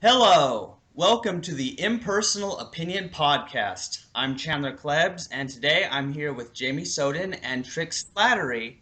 Hello, welcome to the Impersonal Opinion podcast. I'm Chandler Klebs, and today I'm here with Jamie Soden and Trick Slattery.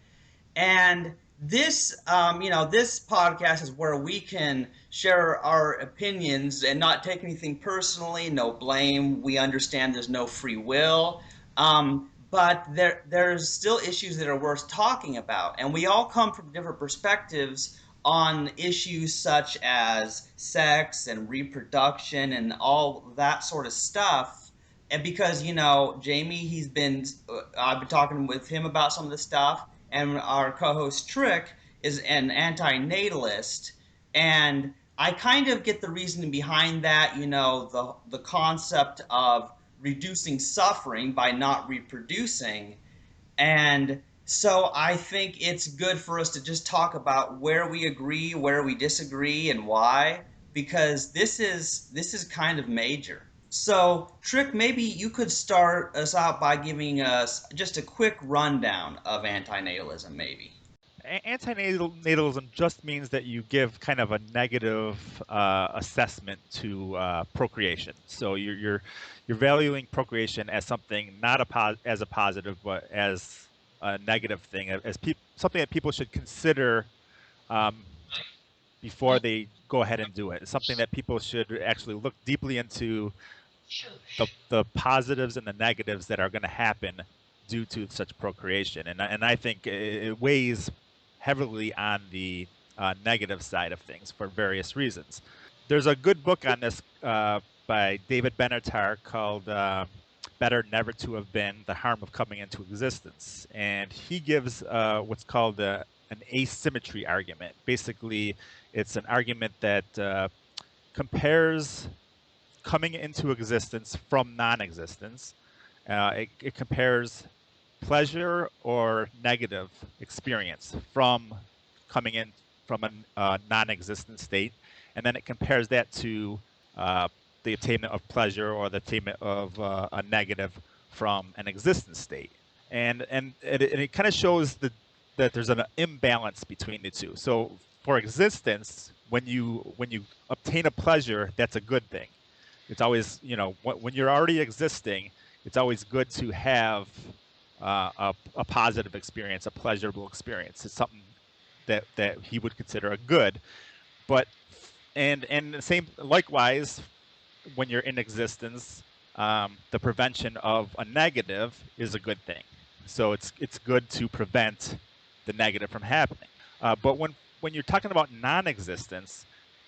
And this podcast is where we can share our opinions and not take anything personally. No blame. We understand there's no free will, but there's still issues that are worth talking about, and we all come from different perspectives on issues such as sex and reproduction and all that sort of stuff. And because Jamie, I've been talking with him about some of this stuff, and our co-host Trick is an anti-natalist, and I kind of get the reasoning behind that. The concept of reducing suffering by not reproducing, and so I think it's good for us to just talk about where we agree, where we disagree, and why, because this is kind of major. So, Trick, maybe you could start us out by giving us just a quick rundown of antinatalism, maybe. Anti-natalism just means that you give kind of a negative assessment to procreation. So you're valuing procreation as something not as a positive, but as a negative thing, as something that people should consider um, before they go ahead and do it. It's something that people should actually look deeply into the positives and the negatives that are going to happen due to such procreation. And I think it weighs heavily on the negative side of things for various reasons. There's a good book on this by David Benatar called Better Never to Have Been: The Harm of Coming into Existence. And he gives what's called an asymmetry argument. Basically, it's an argument that compares coming into existence from non-existence. It compares pleasure or negative experience from coming in from a non-existent state, and then it compares that to the attainment of pleasure or the attainment of a negative from an existent state. And it kind of shows that there's an imbalance between the two. So for existence, when you obtain a pleasure, that's a good thing. It's always, when you're already existing, it's always good to have a positive experience, a pleasurable experience. It's something that he would consider a good. But and the same likewise, when you're in existence, the prevention of a negative is a good thing. So it's good to prevent the negative from happening. But when you're talking about non-existence,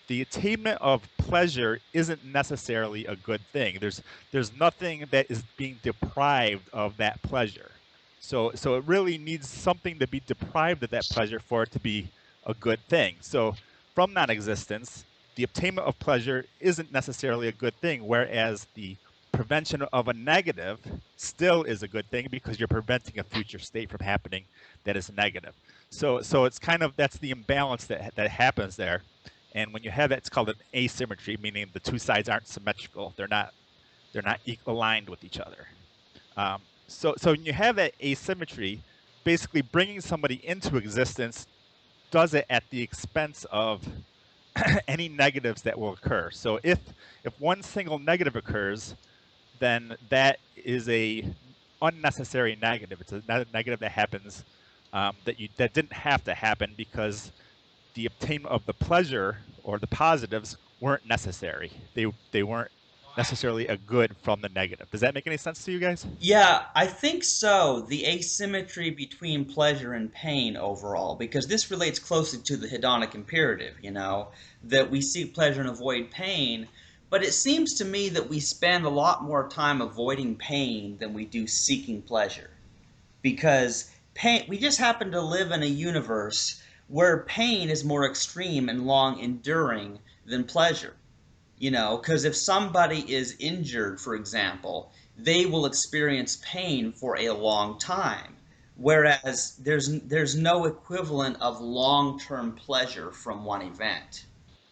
the attainment of pleasure isn't necessarily a good thing. There's nothing that is being deprived of that pleasure. So it really needs something to be deprived of that pleasure for it to be a good thing. So from non-existence, the attainment of pleasure isn't necessarily a good thing, whereas the prevention of a negative still is a good thing because you're preventing a future state from happening that is negative. So it's kind of, that's the imbalance that happens there. And when you have that, it's called an asymmetry, meaning the two sides aren't symmetrical. They're not aligned with each other. So when you have that asymmetry, basically bringing somebody into existence does it at the expense of any negatives that will occur. So if one single negative occurs, then that is a unnecessary negative. It's a negative that happens that didn't have to happen because the obtainment of the pleasure or the positives weren't necessary. They weren't necessarily a good from the negative. Does that make any sense to you guys? Yeah, I think so. The asymmetry between pleasure and pain overall, because this relates closely to the hedonic imperative, that we seek pleasure and avoid pain. But it seems to me that we spend a lot more time avoiding pain than we do seeking pleasure. Because pain, we just happen to live in a universe where pain is more extreme and long enduring than pleasure. Because if somebody is injured, for example, they will experience pain for a long time, whereas there's no equivalent of long-term pleasure from one event.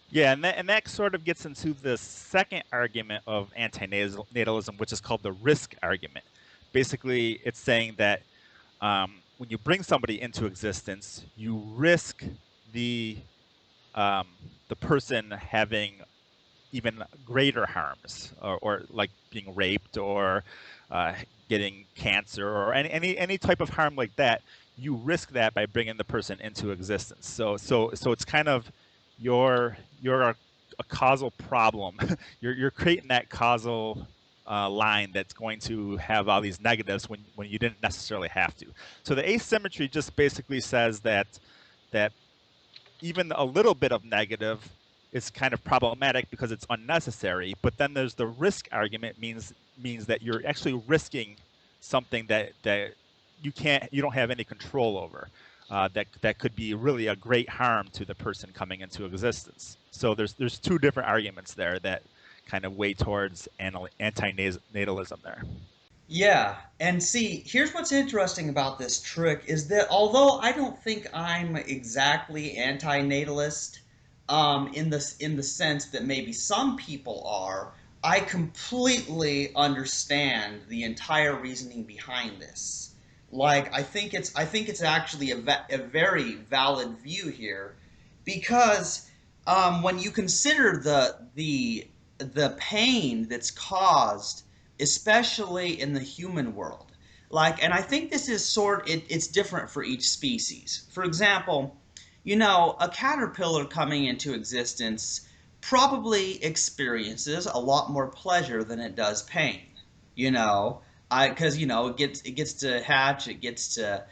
Yeah, and that sort of gets into the second argument of anti-natalism, which is called the risk argument. Basically, it's saying that when you bring somebody into existence, you risk the the person having even greater harms, or like being raped, or uh, getting cancer, or any type of harm like that. You risk that by bringing the person into existence. So it's kind of you're a causal problem. You're creating that causal line that's going to have all these negatives when you didn't necessarily have to. So the asymmetry just basically says that even a little bit of negative is kind of problematic because it's unnecessary. But then there's the risk argument, means that you're actually risking something that you don't have any control over. That could be really a great harm to the person coming into existence. So there's two different arguments there that kind of weigh towards anti-natalism there. Yeah, and see, here's what's interesting about this trick is that although I don't think I'm exactly anti-natalist, in the sense that maybe some people are, I completely understand the entire reasoning behind this. Like, I think it's actually a very valid view here, because when you consider the pain that's caused, especially in the human world. Like, and I think this is it's different for each species. For example, a caterpillar coming into existence probably experiences a lot more pleasure than it does pain. You know, I because it gets to hatch, it gets to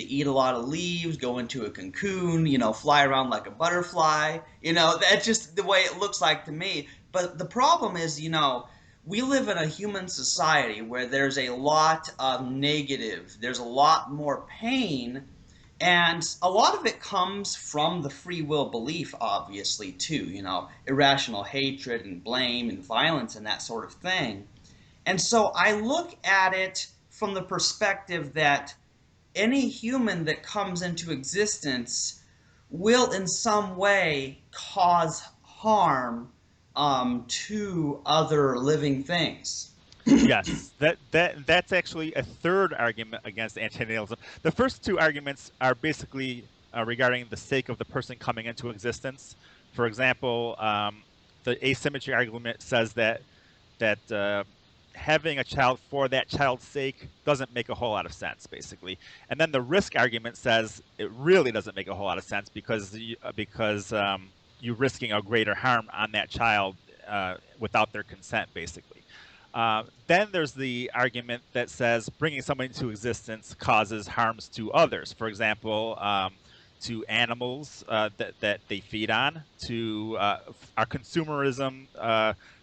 eat a lot of leaves, go into a cocoon, fly around like a butterfly. That's just the way it looks like to me. But the problem is, we live in a human society where there's a lot of negative, there's a lot more pain, and a lot of it comes from the free will belief, obviously, too, irrational hatred and blame and violence and that sort of thing. And so I look at it from the perspective that any human that comes into existence will in some way cause harm to other living things. Yes, that's actually a third argument against antinatalism. The first two arguments are basically regarding the sake of the person coming into existence. For example, the asymmetry argument says that having a child for that child's sake doesn't make a whole lot of sense, basically. And then the risk argument says it really doesn't make a whole lot of sense because you're risking a greater harm on that child without their consent, basically. Then there's the argument that says bringing someone into existence causes harms to others. For example, to animals that they feed on, to our consumerism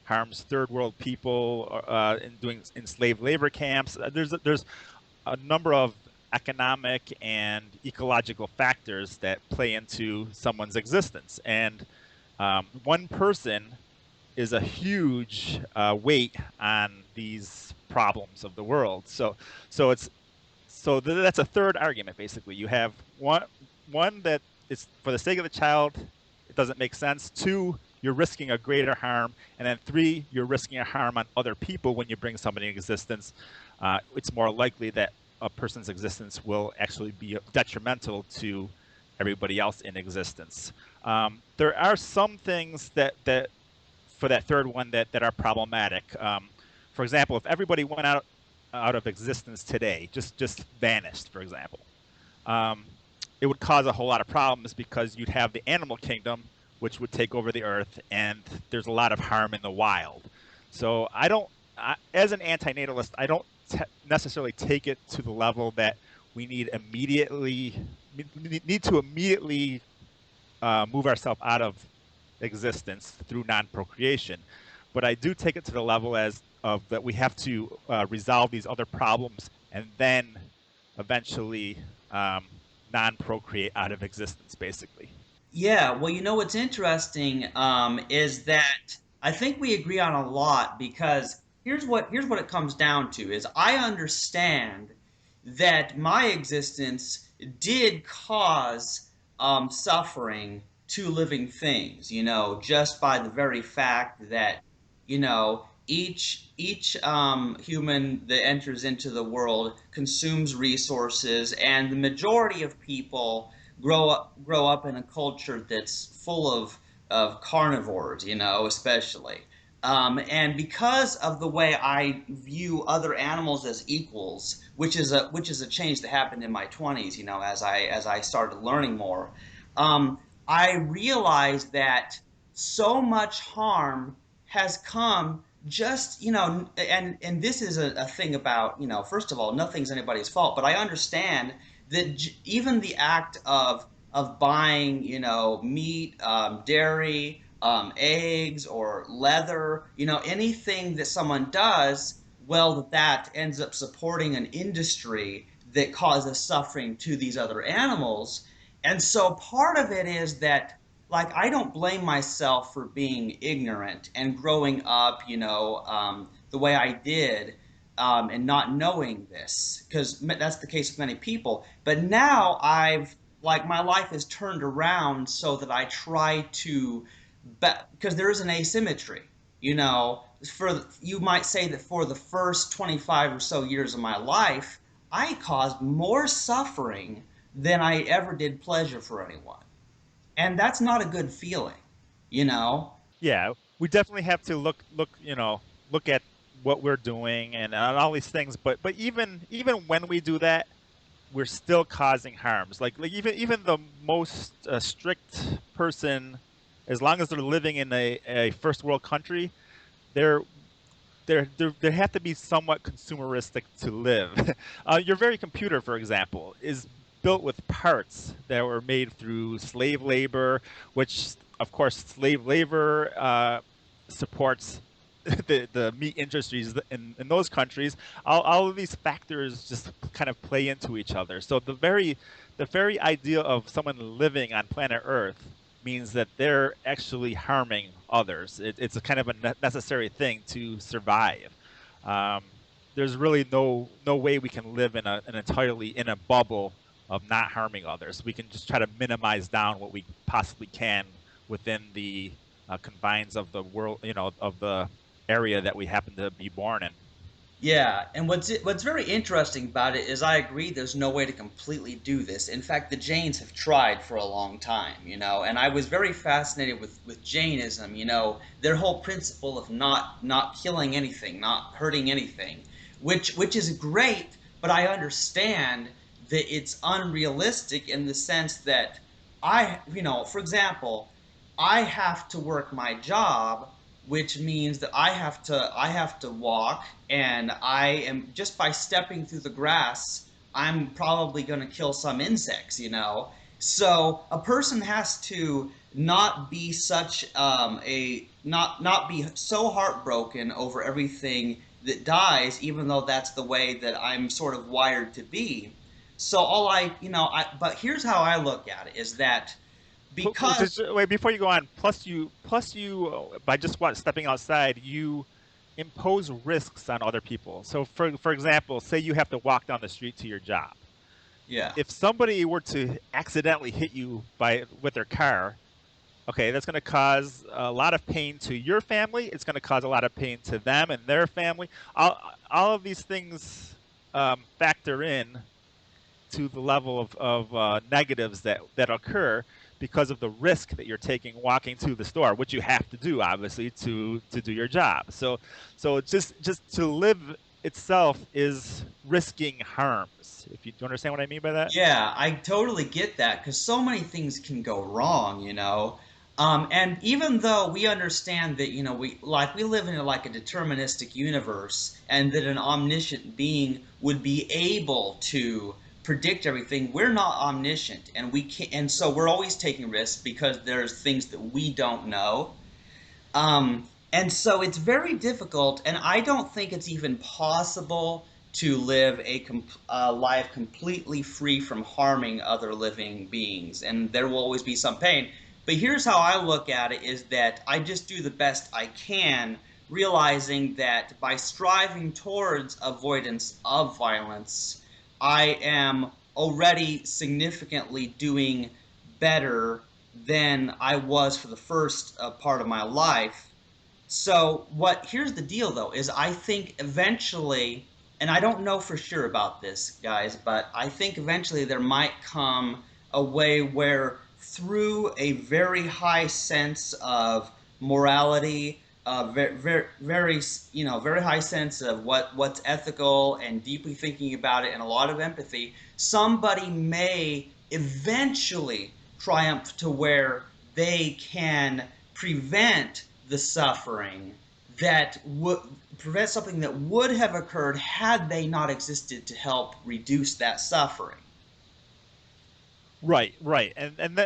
harms third world people in doing enslaved labor camps. There's a number of economic and ecological factors that play into someone's existence, and one person is a huge weight on these problems of the world. So it's that's a third argument. Basically, you have one that is for the sake of the child, it doesn't make sense. Two, you're risking a greater harm, and then three, you're risking a harm on other people when you bring somebody in existence. It's more likely that a person's existence will actually be detrimental to everybody else in existence. There are some things that for that third one that are problematic. For example, if everybody went out of existence today, just vanished, for example, um, it would cause a whole lot of problems because you'd have the animal kingdom, which would take over the earth, and there's a lot of harm in the wild. So as an anti-natalist, I don't necessarily take it to the level that we need to immediately move ourselves out of existence through non-procreation, but I do take it to the level as of that we have to resolve these other problems and then eventually non-procreate out of existence, basically. Yeah, well, what's interesting is that I think we agree on a lot, because here's what it comes down to is I understand that my existence did cause suffering to living things, just by the very fact that each human that enters into the world consumes resources, and the majority of people grow up in a culture that's full of of carnivores, especially. And because of the way I view other animals as equals, which is a change that happened in my 20s, as I started learning more, I realized that so much harm has come just and this is a thing about first of all, nothing's anybody's fault, but I understand that even the act of buying meat, dairy, eggs, or leather, anything that someone does, well, that ends up supporting an industry that causes suffering to these other animals. And so part of it is that, like, I don't blame myself for being ignorant and growing up, the way I did, and not knowing this, because that's the case with many people. But now like, my life is turned around so that I try to, because there is an asymmetry, you might say that for the first 25 or so years of my life, I caused more suffering than I ever did pleasure for anyone. And that's not a good feeling, you know? Yeah, we definitely have to look at what we're doing and all these things. But even when we do that, we're still causing harms. Like even the most strict person, as long as they're living in a first world country, they're they have to be somewhat consumeristic to live. Your very computer, for example, is built with parts that were made through slave labor, which, of course, slave labor supports the meat industries in those countries. All of these factors just kind of play into each other. So the very idea of someone living on planet Earth means that they're actually harming others. It's a kind of a necessary thing to survive. Um, there's really no way we can live in an entirely in a bubble of not harming others. We can just try to minimize down what we possibly can within the confines of the world, of the area that we happen to be born in. Yeah, and what's very interesting about it is I agree there's no way to completely do this. In fact, the Jains have tried for a long time, and I was very fascinated with Jainism, their whole principle of not killing anything, not hurting anything, which is great, but I understand that it's unrealistic in the sense that for example, I have to work my job, which means that I have to walk, and I am, just by stepping through the grass, I'm probably going to kill some insects. So a person has to not be such a not be so heartbroken over everything that dies, even though that's the way that I'm sort of wired to be. So all but here's how I look at it, is that Just because wait before you go on. Plus you by just stepping outside, you impose risks on other people. So for example, say you have to walk down the street to your job. yeah. If somebody were to accidentally hit you by with their car, okay, that's going to cause a lot of pain to your family. It's going to cause a lot of pain to them and their family. All of these things factor in to the level of negatives that occur because of the risk that you're taking walking to the store, which you have to do obviously to do your job. So just to live itself is risking harms. If you do you understand what I mean by that? Yeah, I totally get that, because so many things can go wrong. And even though we understand that, we live in like a deterministic universe, and that an omniscient being would be able to predict everything, we're not omniscient, and we can't, and so we're always taking risks because there's things that we don't know. And so it's very difficult, and I don't think it's even possible to live a life completely free from harming other living beings, and there will always be some pain. But here's how I look at it, is that I just do the best I can, realizing that by striving towards avoidance of violence, I am already significantly doing better than I was for the first part of my life. So here's the deal though, is I think eventually, and I don't know for sure about this, guys, but I think eventually there might come a way where through a very high sense of morality, very, very high sense of what's ethical and deeply thinking about it and a lot of empathy, somebody may eventually triumph to where they can prevent the suffering that would prevent something that would have occurred had they not existed to help reduce that suffering. Right, right, and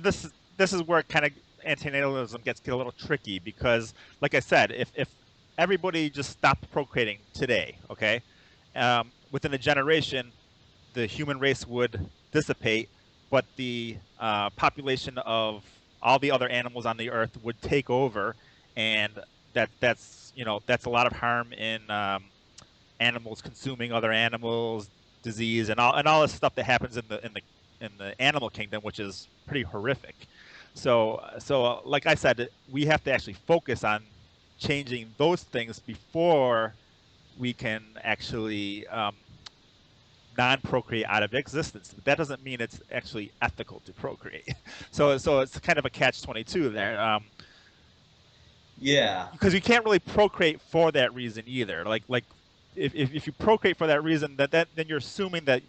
this is where kind of antinatalism get a little tricky because, like I said, if everybody just stopped procreating today, okay, within a generation, the human race would dissipate, but the population of all the other animals on the earth would take over, and that's a lot of harm in animals consuming other animals, disease, and all this stuff that happens in the animal kingdom, which is pretty horrific. So like I said, we have to actually focus on changing those things before we can actually non-procreate out of existence. But that doesn't mean it's actually ethical to procreate. So it's kind of a catch-22 there. Yeah. Because you can't really procreate for that reason either. Like if you procreate for that reason, that then you're assuming that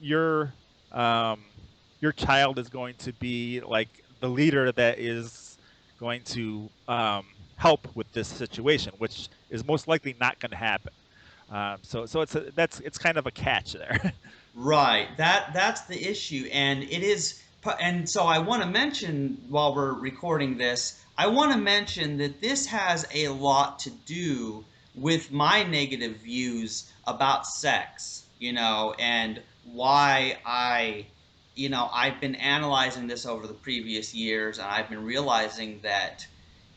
um, your child is going to be like the leader that is going to help with this situation, which is most likely not going to happen. So it's kind of a catch there. Right. That's the issue, and it is. And so I want to mention while we're recording this, I want to mention that this has a lot to do with my negative views about sex, and why I've been analyzing this over the previous years, and I've been realizing that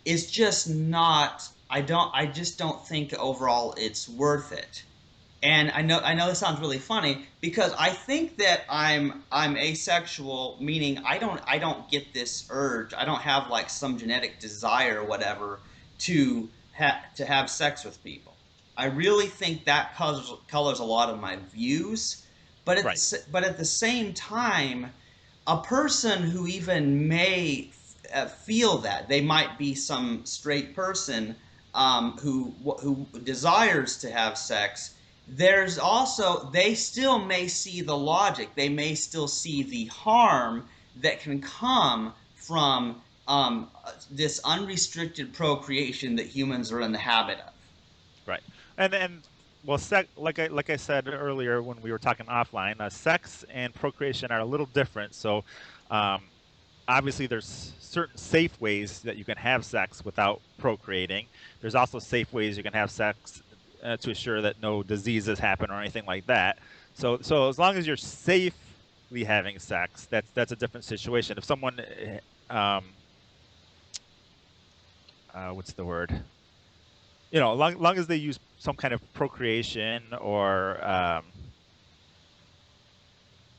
it's just not. I just don't think overall it's worth it. And I know this sounds really funny because I think that I'm asexual, meaning I don't get this urge. I don't have like some genetic desire or whatever to have sex with people. I really think that colors a lot of my views, but Right. but at the same time, a person who even may feel that they might be some straight person who desires to have sex, there's also they still may see the logic, they may still see the harm that can come from this unrestricted procreation that humans are in the habit of. Right. And well, like I said earlier when we were talking offline, sex and procreation are a little different. So, um, obviously, there's certain safe ways that you can have sex without procreating. There's also safe ways you can have sex to assure that no diseases happen or anything like that. So as long as you're safely having sex, that's a different situation. If someone, what's the word? Long as they use some kind of procreation or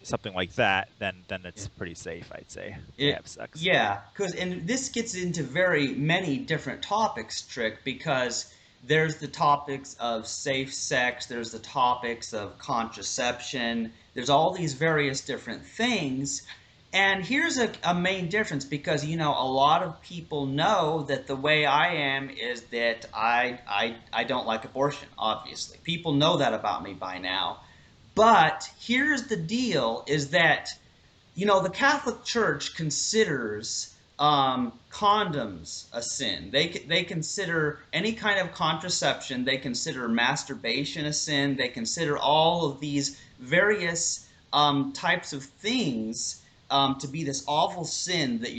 something like that, then it's pretty safe, I'd say, to It have sex. Yeah, because and this gets into very many different topics, Trick, because there's the topics of safe sex, there's the topics of contraception, there's all these various different things. And here's a main difference because a lot of people know that the way I am is that I don't like abortion, obviously. People know that about me by now. But here's the deal is that the Catholic Church considers condoms a sin. They consider any kind of contraception. They consider masturbation a sin. They consider all of these various types of things to be this awful sin that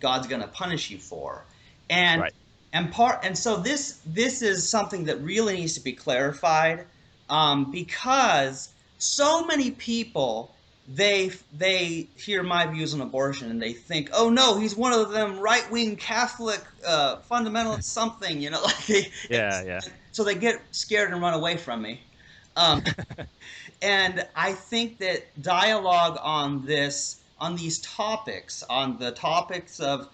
God's gonna punish you for. And Right. so this is something that really needs to be clarified because so many people they hear my views on abortion and they think, oh no, he's one of them right wing Catholic fundamentalist something, like Yeah, yeah. so they get scared and run away from me. Um, and I think that dialogue on these topics, on the topics of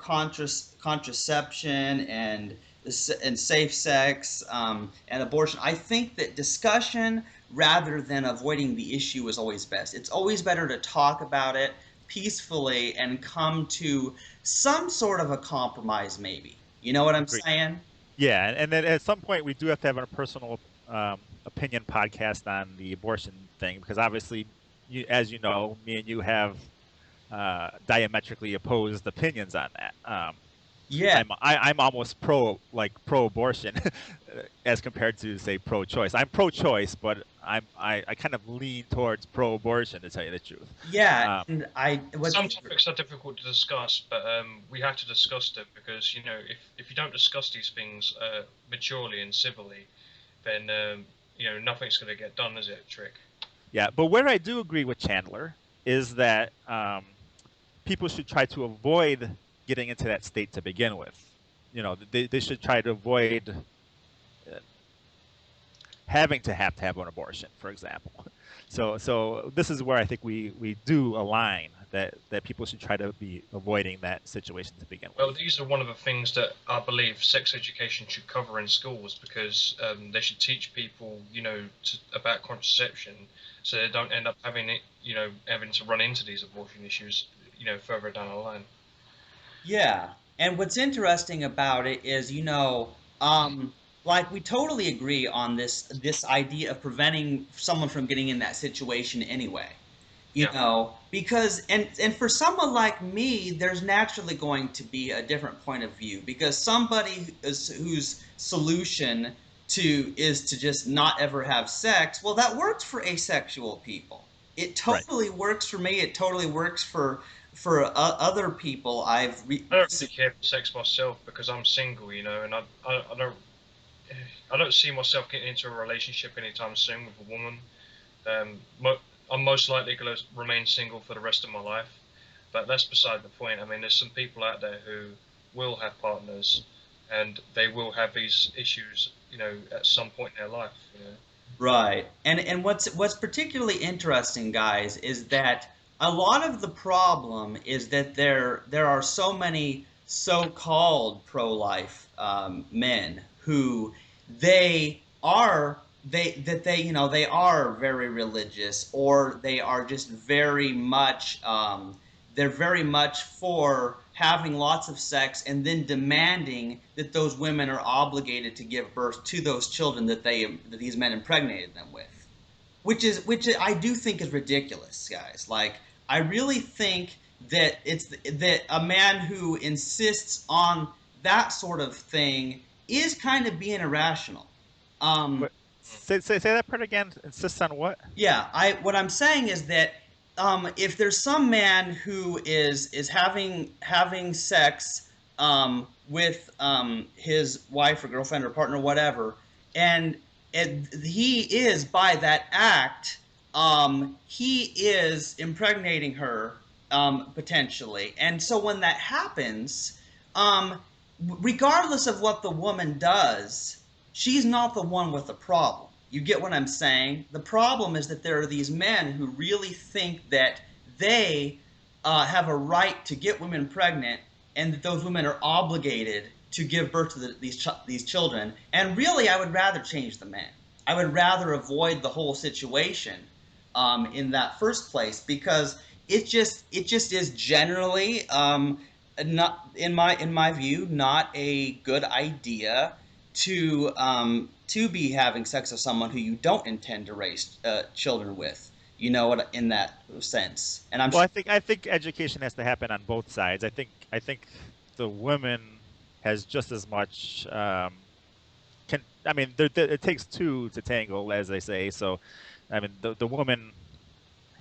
contraception and safe sex and abortion, I think that discussion rather than avoiding the issue is always best. It's always better to talk about it, peacefully and come to some sort of a compromise, maybe. You know what I'm Agreed. saying? Yeah, and then at some point we do have to have a personal opinion podcast on the abortion thing because obviously, as you know, me and you have diametrically opposed opinions on that. Yeah. I'm almost pro-abortion as compared to say pro-choice. I'm pro-choice, but I kind of lean towards pro-abortion to tell you the truth. Yeah, Um, and I what's Some topics are difficult to discuss, but we have to discuss them because if you don't discuss these things maturely and civilly, then nothing's going to get done, is it, Trick? yeah, but where I do agree with Chandler is that people should try to avoid getting into that state to begin with. They should try to avoid having to have an abortion, for example. So this is where I think we do align that people should try to be avoiding that situation to begin with. Well, these are one of the things that I believe sex education should cover in schools because they should teach people, about contraception, so they don't end up having to run into these abortion issues, further down the line. Yeah. And what's interesting about it is, like we totally agree on this idea of preventing someone from getting in that situation anyway. Yeah. Because and for someone like me, there's naturally going to be a different point of view because somebody whose solution is to just not ever have sex, well, that works for asexual people. It Right. totally works for me. It totally works for other people. I don't really care for sex myself because I'm single, and I don't see myself getting into a relationship anytime soon with a woman. Um, I'm most likely going to remain single for the rest of my life, but that's beside the point. I mean, there's some people out there who will have partners, and they will have these issues, at some point in their life. Right. And what's particularly interesting, guys, is that a lot of the problem is that there are so many so-called pro-life men who they are very religious, or they are just very much they're very much for having lots of sex and then demanding that those women are obligated to give birth to those children that these men impregnated them with, which I do think is ridiculous, guys. Like, I really think that a man who insists on that sort of thing is kind of being irrational. Um, But say that part again. Insists on what? yeah, I what I'm saying is that if there's some man who is having sex with his wife or girlfriend or partner, or whatever, and he is by that act, he is impregnating her potentially, and so when that happens, um, regardless of what the woman does, she's not the one with the problem. You get what I'm saying? The problem is that there are these men who really think that they have a right to get women pregnant, and that those women are obligated to give birth to these children. And really, I would rather change the men. I would rather avoid the whole situation in that first place, because it just is generally not in my view not a good idea to be having sex with someone who you don't intend to raise children with. You know what, in that sense. And I'm Well, sure. I think education has to happen on both sides. I think the women has just as much can. I mean, it takes two to tangle, as they say. So, I mean, the woman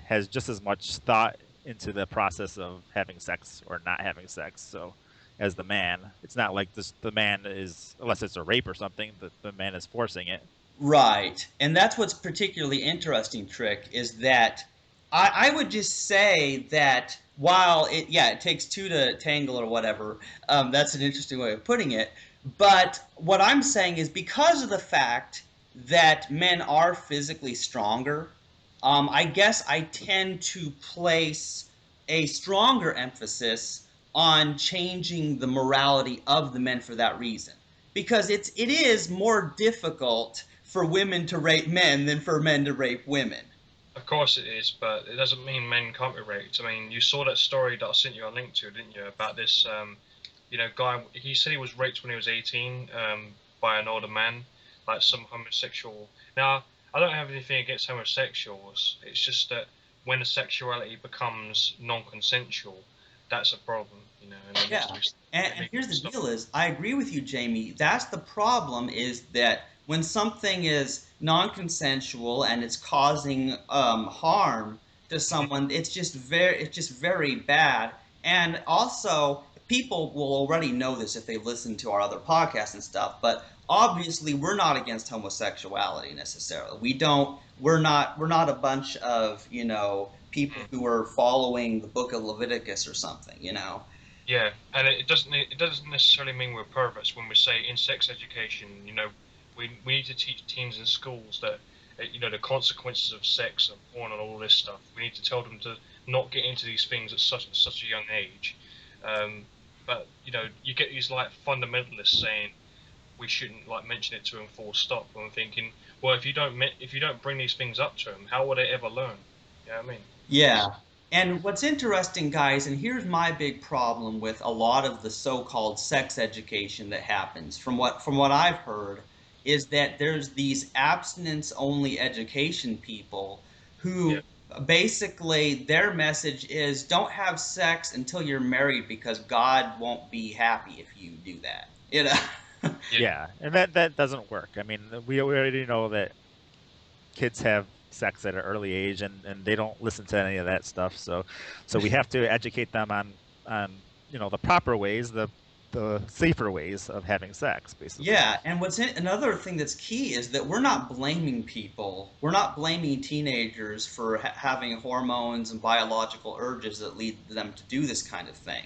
has just as much thought into the process of having sex or not having sex. So, as the man, it's not like the man is, unless it's a rape or something, the man is forcing it. Right. And that's what's particularly interesting, Trick, is that I would just say that while it takes two to tangle or whatever, that's an interesting way of putting it. But what I'm saying is, because of the fact that men are physically stronger, I guess I tend to place a stronger emphasis on changing the morality of the men for that reason, because it is more difficult for women to rape men than for men to rape women. Of course it is, but it doesn't mean men can't be raped. I mean, you saw that story that I sent you a link to, didn't you? About this, guy. He said he was raped when he was 18, by an older man, like some homosexual. Now, I don't have anything against homosexuals. It's just that when the sexuality becomes non-consensual, that's a problem, and it needs to Yeah. be. It And needs here's to the stop. deal is I agree with you, Jamie. That's the problem is that when something is non-consensual and it's causing harm to someone, it's just very bad. And also, people will already know this if they listen to our other podcasts and stuff, but obviously we're not against homosexuality necessarily. We're not a bunch of, people Mhm. who are following the book of Leviticus or something, you know. Yeah, and it doesn't necessarily mean we're perverts when we say in sex education, we need to teach teens in schools that the consequences of sex and porn and all this stuff. We need to tell them to not get into these things at such a young age. Um, but you get these like fundamentalists saying we shouldn't like mention it to them full stop. And I'm thinking, well, if you don't bring these things up to them, how will they ever learn? You know what I mean? It's Yeah. And what's interesting, guys, and here's my big problem with a lot of the so-called sex education that happens, from what I've heard, is that there's these abstinence-only education people yeah, who basically their message is don't have sex until you're married because God won't be happy if you do that. You know? yeah, Yeah, and that doesn't work. I mean, we already know that kids have sex at an early age, and they don't listen to any of that stuff. So we have to educate them on the proper ways, the safer ways of having sex, basically. Yeah, and another thing that's key is that we're not blaming people. We're not blaming teenagers for having hormones and biological urges that lead them to do this kind of thing,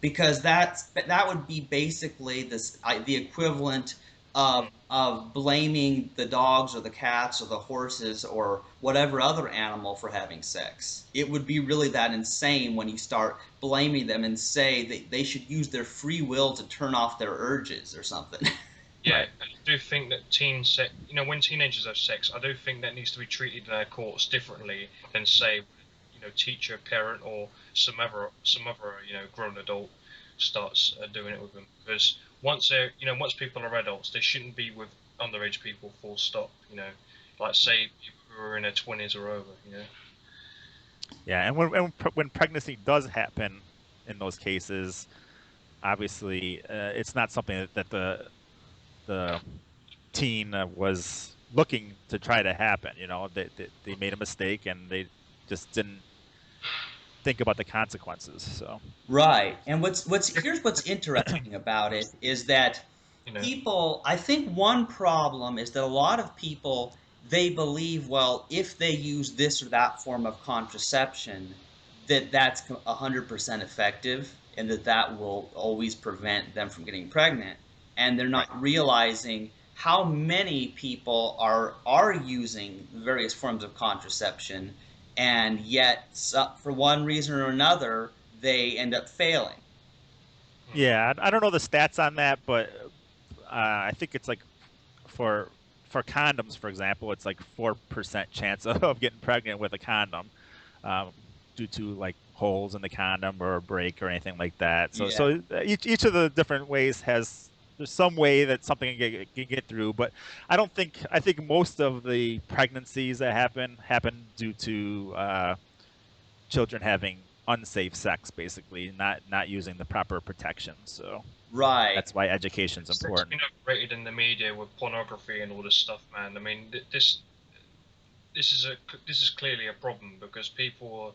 because that would be basically the equivalent mm, of blaming the dogs or the cats or the horses or whatever other animal for having sex. It would be really that insane when you start blaming them and say that they should use their free will to turn off their urges or something. yeah. Right. And I do think that when teenagers have sex, I do think that needs to be treated in our courts differently than say, teacher, parent, or some other grown adult starts doing it with them. Because once people are adults, they shouldn't be with underage people. Full stop. Like say people who are in their 20s or over. Yeah, and when pregnancy does happen in those cases, obviously it's not something that the teen was looking to try to happen. They made a mistake and they just didn't think about the consequences. So Right. And what's interesting about it is that You know. I think one problem is that a lot of people they believe, well, if they use this or that form of contraception, that that's 100% effective and that will always prevent them from getting pregnant. And they're right. not realizing how many people are using various forms of contraception and yet for one reason or another they end up failing. Hmm. Yeah, I don't know the stats on that, but I think it's like for for condoms, for example, it's like 4% chance of getting pregnant with a condom, um, due to like holes in the condom or a break or anything like that. Yeah. So each of the different ways has there's some way that something can get through, but I think most of the pregnancies that happen due to children having unsafe sex, basically not using the proper protection. So Right. that's why education's Sex important. being overrated in the media with pornography and all this stuff, man. I mean, this is clearly a problem because people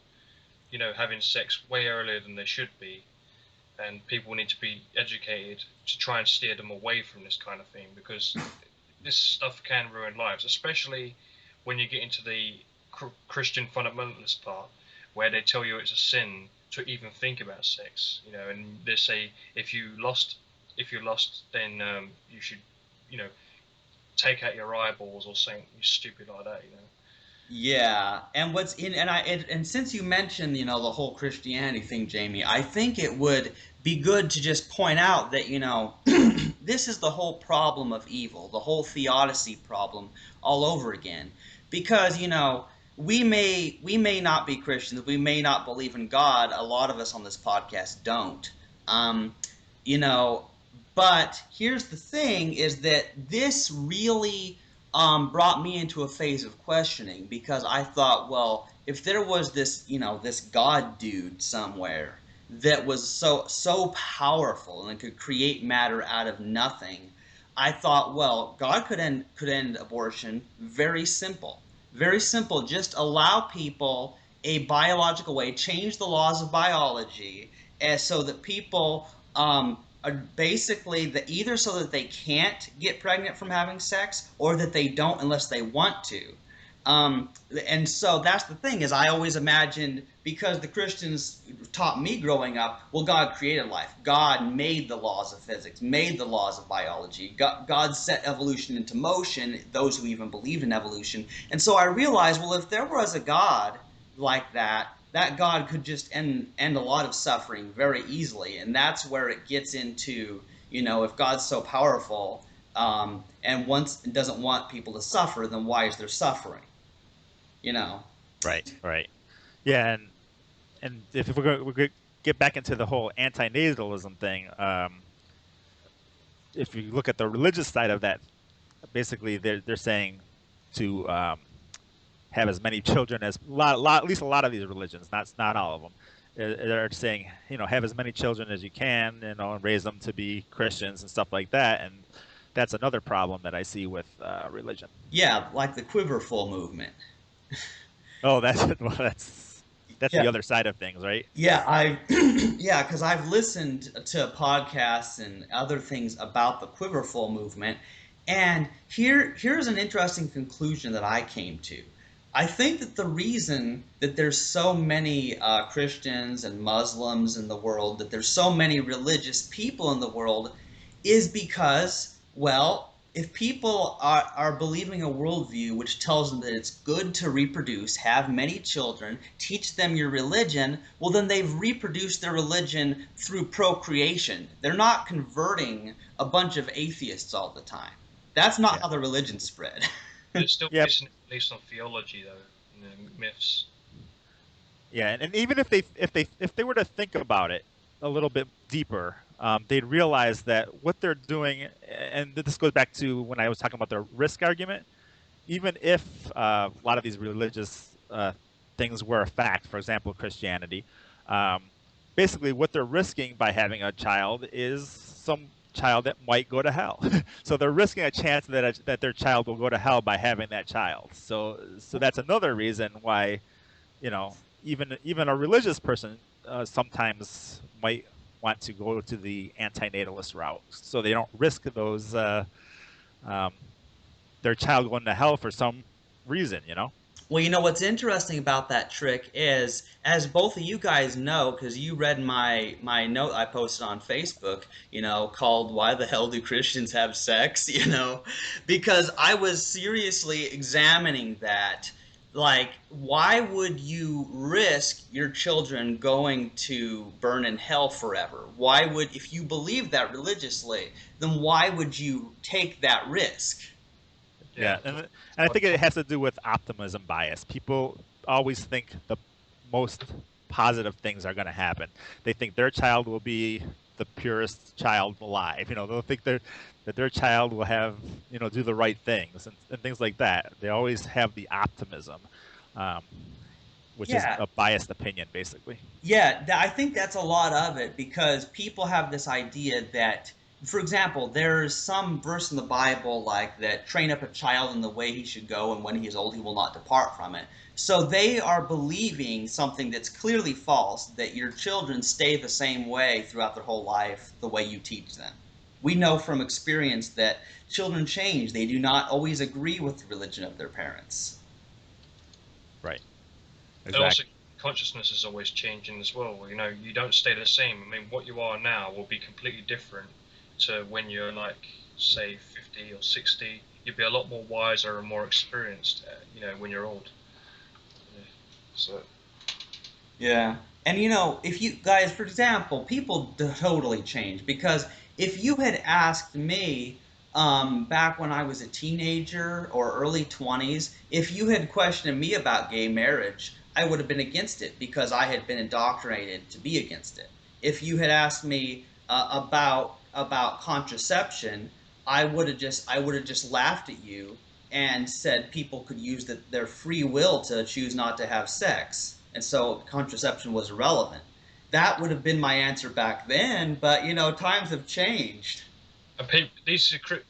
are, having sex way earlier than they should be, and people need to be educated to try and steer them away from this kind of thing because this stuff can ruin lives, especially when you get into the Christian fundamentalist part, where they tell you it's a sin to even think about sex, and they say if you lost, then you should, you know, take out your eyeballs or something stupid like that. Yeah, and what's in and since you mentioned, the whole Christianity thing, Jamie, I think it would be good to just point out that, this is the whole problem of evil, the whole theodicy problem all over again. Because, we may not be Christians, we may not believe in God. A lot of us on this podcast don't. Um, you know, but here's the thing: is that this really brought me into a phase of questioning because I thought, well, if there was this, this God dude somewhere that was so powerful and could create matter out of nothing, I thought, well, God could end abortion very simple. Very simple. Just allow people a biological way, change the laws of biology, as so that people are basically either so that they can't get pregnant from having sex or that they don't unless they want to. Um, and so that's the thing is I always imagined because the Christians taught me growing up, well, God created life. God made the laws of physics, made the laws of biology. God set evolution into motion, those who even believe in evolution. And so I realized, well, if there was a God like that, that God could just end a lot of suffering very easily. And that's where it gets into, if God's so powerful and once doesn't want people to suffer, then why is there suffering? You know. Right, right. Yeah, and if we're going to get back into the whole anti-natalism thing, if you look at the religious side of that, basically they're saying to have as many children as at least a lot of these religions, not all of them. They're saying, have as many children as you can, and raise them to be Christians and stuff like that. And that's another problem that I see with religion. Yeah, like the Quiverful movement. Oh, that's well, that's Yeah, the other side of things, right? yeah, I yeah, because I've listened to podcasts and other things about the Quiverful movement, and here's an interesting conclusion that I came to. I think that the reason that there's so many Christians and Muslims in the world, that there's so many religious people in the world, is because, well, if people are believing a worldview which tells them that it's good to reproduce, have many children, teach them your religion, well, then they've reproduced their religion through procreation. They're not converting a bunch of atheists all the time. That's not Yeah. how the religion spread. But it's still Yeah. based on theology, though, myths. Yeah, and even if they were to think about it a little bit deeper, they'd realize that what they're doing, and this goes back to when I was talking about the risk argument. Even if a lot of these religious things were a fact, for example, Christianity, um, basically what they're risking by having a child is some child that might go to hell. So they're risking a chance that their child will go to hell by having that child. So that's another reason why even a religious person sometimes might want to go to the anti-natalist route, so they don't risk those um, their child going to hell for some reason. Well, what's interesting about that trick is, as both of you guys know, because you read my note I posted on Facebook, called "Why the hell do Christians have sex?" Because I was seriously examining that. Like, why would you risk your children going to burn in hell forever? Why would, if you believe that religiously, then why would you take that risk? Yeah. Yeah, and I think it has to do with optimism bias. People always think the most positive things are going to happen. They think their child will be the purest child alive. They'll think that their child will have, do the right things and things like that. They always have the optimism, um, which is Yeah, a biased opinion, basically. yeah, I think that's a lot of it because people have this idea that, for example, there's some verse in the Bible like that train up a child in the way he should go, and when he is old, he will not depart from it. So they are believing something that's clearly false, that your children stay the same way throughout their whole life, the way you teach them. We know from experience that children change, they do not always agree with the religion of their parents. Right. And also, Exactly. consciousness is always changing as well. You don't stay the same. I mean, what you are now will be completely different to when you're like, say, 50 or 60. You'd be a lot more wiser and more experienced, when you're old. Yeah. So, Yeah. And if you guys, for example, people totally change because if you had asked me back when I was a teenager or early 20s, if you had questioned me about gay marriage, I would have been against it because I had been indoctrinated to be against it. If you had asked me about contraception, I would have just laughed at you and said people could use their free will to choose not to have sex, and so contraception was irrelevant. That would have been my answer back then, but times have changed. And these are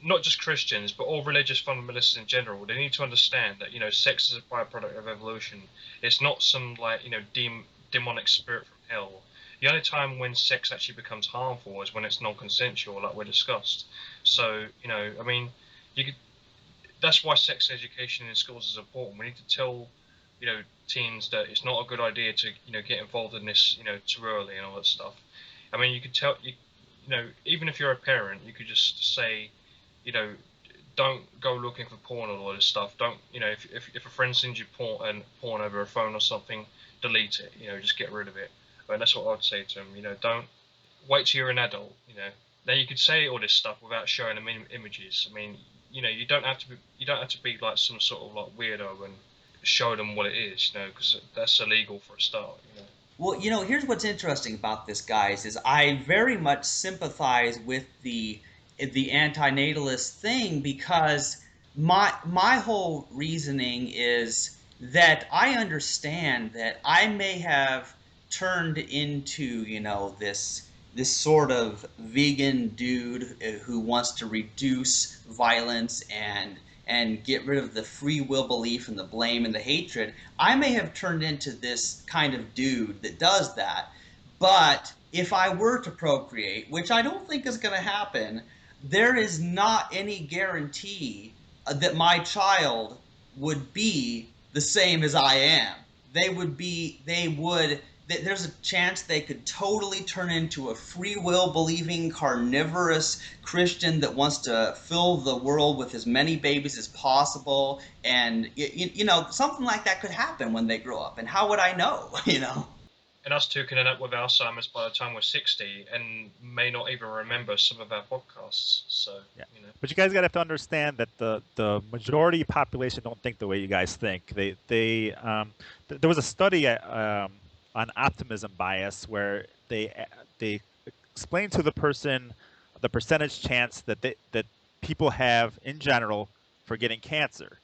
not just Christians, but all religious fundamentalists in general. They need to understand that sex is a byproduct of evolution. It's not some like demonic spirit from hell. The only time when sex actually becomes harmful is when it's non-consensual, like we discussed. So I mean, you could that's why sex education in schools is important. We need to tell, teens that it's not a good idea to, get involved in this, too early and all that stuff. I mean, you could tell, even if you're a parent, you could just say, you know, don't go looking for porn and all this stuff. Don't, if a friend sends you porn over a phone or something, delete it. Just get rid of it. I mean, that's what I'd say to them. Don't wait till you're an adult. Now you could say all this stuff without showing them images. I mean, you don't have to be like some sort of like weirdo and show them what it is, because that's illegal for a start. Well, here's what's interesting about this, guys, is I very much sympathize with the anti-natalist thing because my whole reasoning is that I understand that I may have turned into, this sort of vegan dude who wants to reduce violence and get rid of the free will belief and the blame and the hatred. I may have turned into this kind of dude that does that. But if I were to procreate, which I don't think is going to happen, there is not any guarantee that my child would be the same as I am. There's a chance they could totally turn into a free will believing carnivorous Christian that wants to fill the world with as many babies as possible. And, something like that could happen when they grow up. And how would I know, And us two can end up with Alzheimer's by the time we're 60 and may not even remember some of our podcasts. So, Yeah. But you guys got to have to understand that the majority population don't think the way you guys think. There was a study on optimism bias where they explained to the person the percentage chance that people have in general for getting cancer.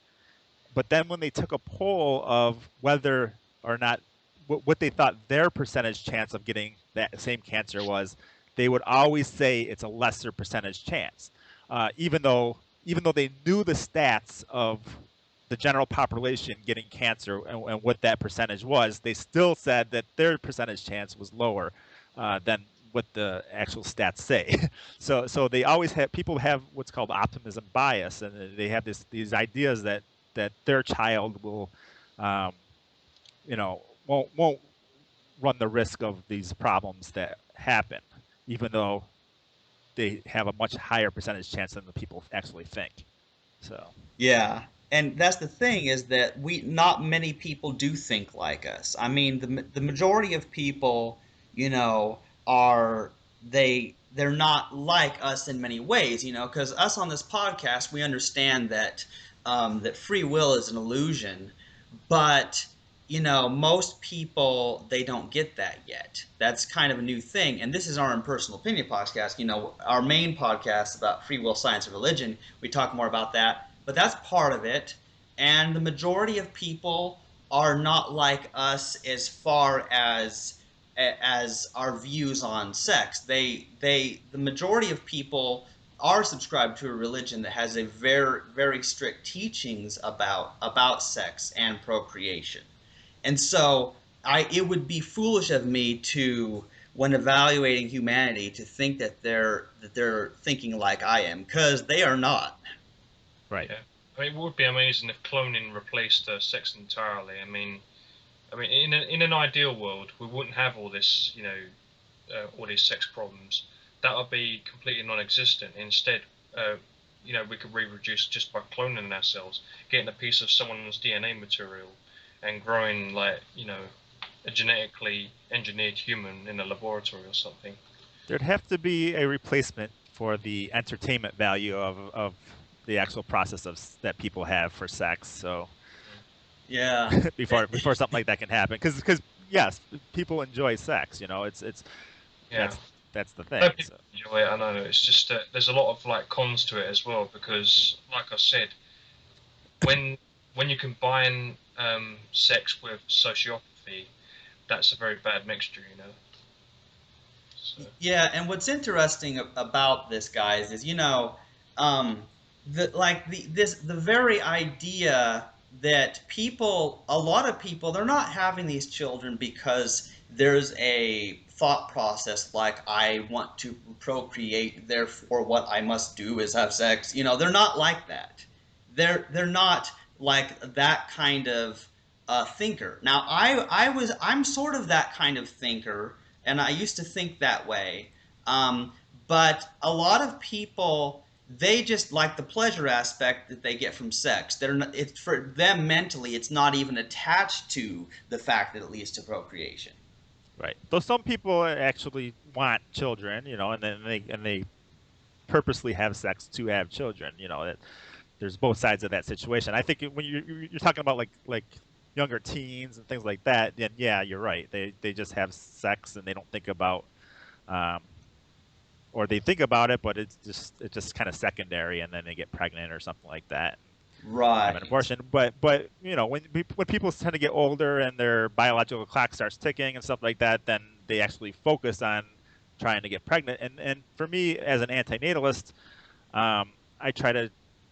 But then when they took a poll of whether or not what they thought their percentage chance of getting that same cancer was, they would always say it's a lesser percentage chance, even though they knew the stats of the general population getting cancer and what that percentage was, they still said that their percentage chance was lower than what the actual stats say. So they always have people have what's called optimism bias, and they have these ideas that their child will, um, won't run the risk of these problems that happen, even though they have a much higher percentage chance than the people actually think. So Yeah. And that's the thing, is that not many people do think like us. I mean, the majority of people, are they're not like us in many ways, because us on this podcast, we understand that free will is an illusion, but most people, they don't get that yet. That's kind of a new thing, and this is our Impersonal Opinion podcast. Our main podcast about free will, science, and religion. We talk more about that, but that's part of it. And the majority of people are not like us as far as our views on sex. The majority of people are subscribed to a religion that has a very very strict teachings about sex and procreation. And so it would be foolish of me to, when evaluating humanity, to think that they're thinking like I am, because they are not. right. Yeah. I mean, it would be amazing if cloning replaced sex entirely. I mean, in an ideal world, we wouldn't have all this, all these sex problems. That would be completely non-existent. Instead, uh, we could reproduce just by cloning ourselves, getting a piece of someone's DNA material, and growing like, a genetically engineered human in a laboratory or something. There'd have to be a replacement for the entertainment value of the actual process that people have for sex. So Yeah. before something like that can happen, because yes, people enjoy sex. It's Yeah. that's that's the I know thing. people So enjoy it. I know it's just that there's a lot of like cons to it as well because, like I said, when when you combine sex with sociopathy, that's a very bad mixture, you know. So Yeah, and what's interesting about this, guys, is um, the very idea that a lot of people, they're not having these children because there's a thought process like I want to procreate, therefore what I must do is have sex. They're not like that. They're not like that kind of thinker. Now, I'm sort of that kind of thinker, and I used to think that way. Um, but a lot of people, they just like the pleasure aspect that they get from sex. They're not, it's for them mentally, it's not even attached to the fact that it leads to procreation. right. Though some people actually want children, and then they purposely have sex to have children. There's both sides of that situation. I think when you're talking about like younger teens and things like that, then yeah, you're right. They just have sex and they don't think about, um, or they think about it, but it's just kind of secondary, and then they get pregnant or something like that, have an Right. abortion. But when people tend to get older and their biological clock starts ticking and stuff like that, then they actually focus on trying to get pregnant. And for me, as an anti-natalist, I try to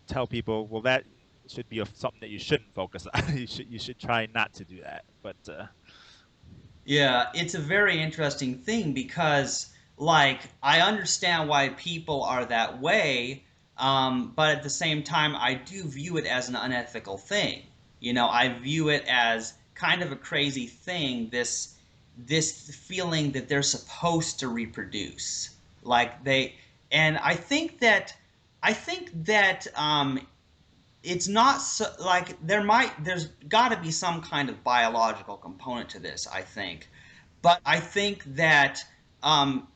tell people, well, that should be something that you shouldn't focus on. You should try not to do that. But Yeah, it's a very interesting thing because, like, I understand why people are that way, but at the same time, I do view it as an unethical thing. I view it as kind of a crazy thing, this feeling that they're supposed to reproduce. Like and I think that it's not so, like there's got to be some kind of biological component to this, I think. But I think that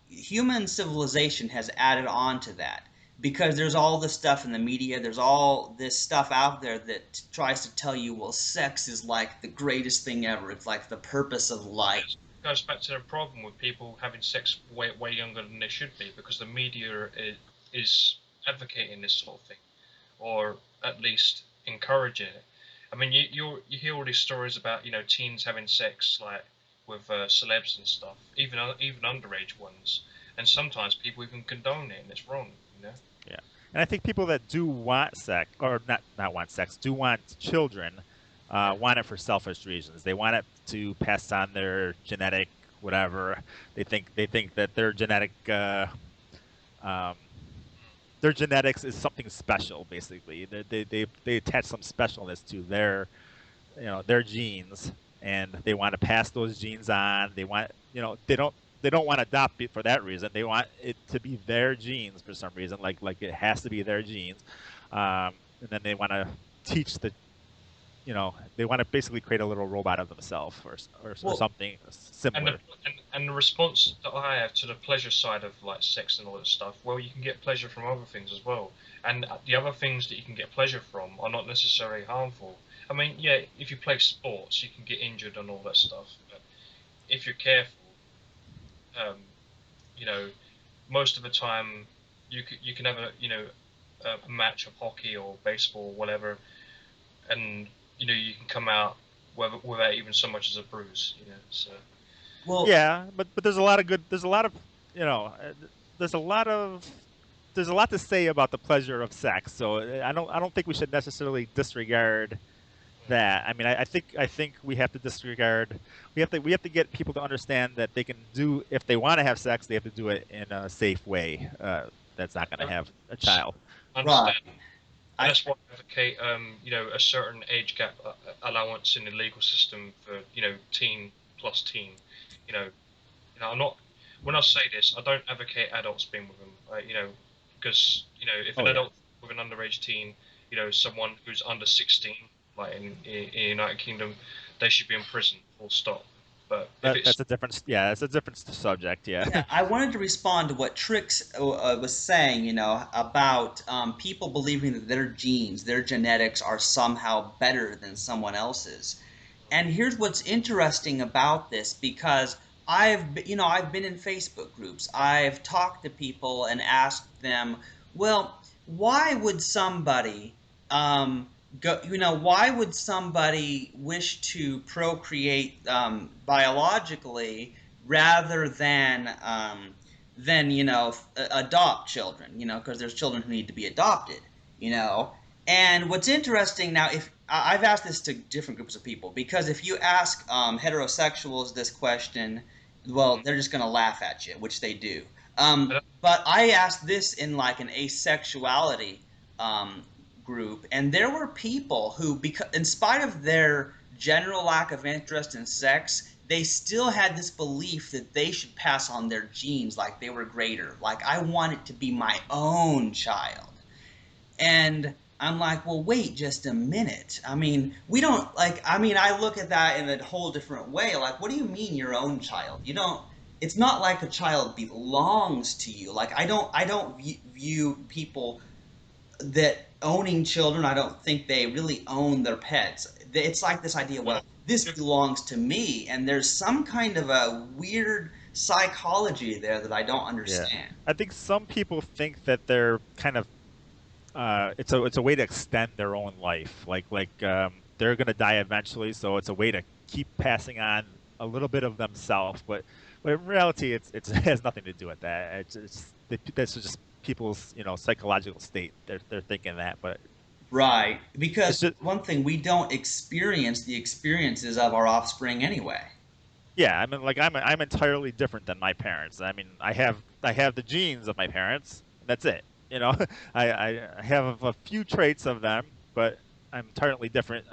human civilization has added on to that because there's all this stuff in the media, there's all this stuff out there that tries to tell you, well, sex is like the greatest thing ever, it's like the purpose of life. it goes back to the problem with people having sex way younger than they should be because the media is advocating this sort of thing, or at least encouraging it. I mean, you hear all these stories about teens having sex like with celebs and stuff, even underage ones, and sometimes people even condone it, and it's wrong, you know. yeah, and I think people that do want sex, or not want sex, do want children, Yeah. want it for selfish reasons. They want it to pass on their genetic whatever. They think that um, their genetics is something special. Basically, they attach some specialness to their genes, and they want to pass those genes on. They want they don't want to adopt it for that reason. They want it to be their genes for some reason, like it has to be their genes. And then they want to teach they want to basically create a little robot of themselves, or Well, something And the similar. and the response that I have to the pleasure side of like sex and all that stuff, well, you can get pleasure from other things as well, and the other things that you can get pleasure from are not necessarily harmful. I mean, yeah, if you play sports, you can get injured and all that stuff, but if you're careful, um, you know, most of the time you can have a match of hockey or baseball or whatever, and you can come out without even so much as a bruise, so. well, Yeah, but there's a lot of good. There's a lot of you know. There's a lot of there's a lot to say about the pleasure of sex. So I don't think we should necessarily disregard that. I mean, I think we have to disregard. We have to get people to understand that they can do, if they want to have sex, they have to do it in a safe way. That's not going to have a child. right. Understand, and I that's why I advocate, a certain age gap allowance in the legal system for, teen plus teen. You know, I'm not. When I say this, I don't advocate adults being with them. Because if Oh an yeah. adult with an underage teen, someone who's under 16, like in United Kingdom, they should be in prison. Full stop. But if it's That's a different, yeah, that's a different subject. Yeah. Yeah, I wanted to respond to what Trix was saying, about people believing that their genes, their genetics are somehow better than someone else's. And here's what's interesting about this because I've been in Facebook groups. I've talked to people and asked them, well, why would somebody why would somebody wish to procreate biologically rather than adopt children, because there's children who need to be adopted, you know. And what's interesting now, if I've asked this to different groups of people, because if you ask heterosexuals this question, well, mm, they're just going to laugh at you, which they do. I don't, But I asked this in like an asexuality um, group, and there were people who, because in spite of their general lack of interest in sex, they still had this belief that they should pass on their genes like they were greater. Like, I want it to be my own child. And I'm like, well, wait just a minute. I mean, we don't like, I mean, I look at that in a whole different way. Like, what do you mean your own child? You don't, it's not like a child belongs to you. Like, I don't view people that owning children, I don't think they really own their pets. It's like this idea, know. well, this belongs to me, and there's some kind of a weird psychology there that I don't Yeah. understand. I think some people think that they're kind of it's a way to extend their own life. They're gonna die eventually, so it's a way to keep passing on a little bit of themselves. But in reality, it has nothing to do with that. That's just people's psychological state. They're thinking that, but Right. it's Because just one thing, we don't experience the experiences of our offspring anyway. yeah. I mean, like I'm entirely different than my parents. I mean, I have the genes of my parents. And that's it. You know, I have a few traits of them, but I'm entirely different.